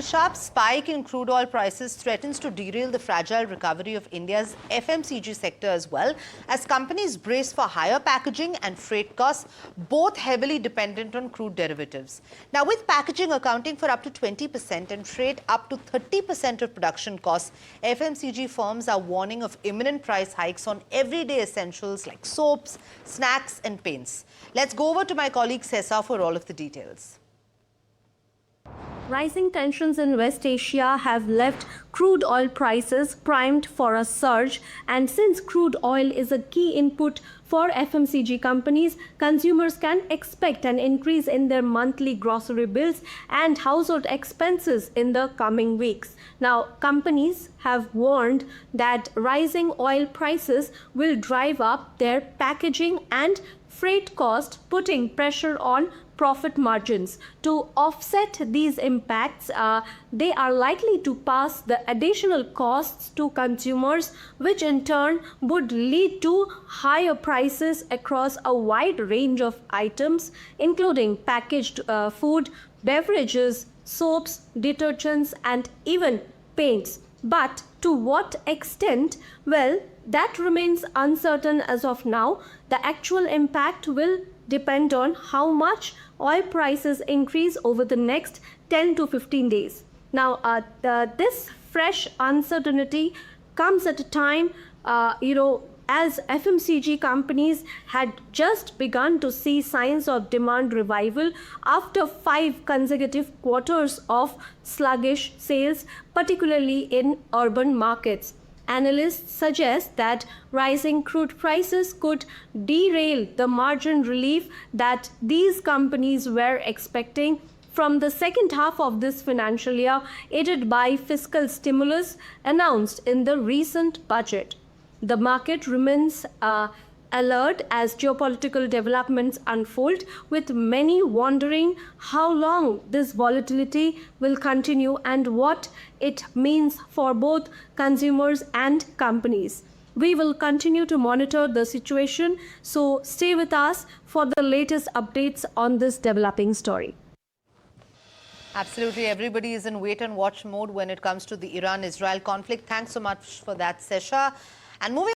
A sharp spike in crude oil prices threatens to derail the fragile recovery of India's FMCG sector as well, as companies brace for higher packaging and freight costs, both heavily dependent on crude derivatives. Now, with packaging accounting for up to 20% and freight up to 30% of production costs, FMCG firms are warning of imminent price hikes on everyday essentials like soaps, snacks and paints. Let's go over to my colleague Sessa for all of the details. Rising tensions in West Asia have left crude oil prices primed for a surge, and since crude oil is a key input for FMCG companies, consumers can expect an increase in their monthly grocery bills and household expenses in the coming weeks. Now, companies have warned that rising oil prices will drive up their packaging and freight cost, putting pressure on profit margins. To offset these impacts, they are likely to pass the additional costs to consumers, which in turn would lead to higher prices across a wide range of items, including packaged food, beverages, soaps, detergents, and even paints. But to what extent? Well, that remains uncertain as of now. The actual impact will depend on how much oil prices increase over the next 10 to 15 days. Now, this fresh uncertainty comes at a time, as FMCG companies had just begun to see signs of demand revival after 5 consecutive quarters of sluggish sales, particularly in urban markets. Analysts suggest that rising crude prices could derail the margin relief that these companies were expecting from the second half of this financial year, aided by fiscal stimulus announced in the recent budget. The market remains alert as geopolitical developments unfold, with many wondering how long this volatility will continue and what it means for both consumers and companies. We will continue to monitor the situation, so stay with us for the latest updates on this developing story. Absolutely, everybody is in wait and watch mode when it comes to the Iran-Israel conflict. Thanks so much for that, Sesha. And moving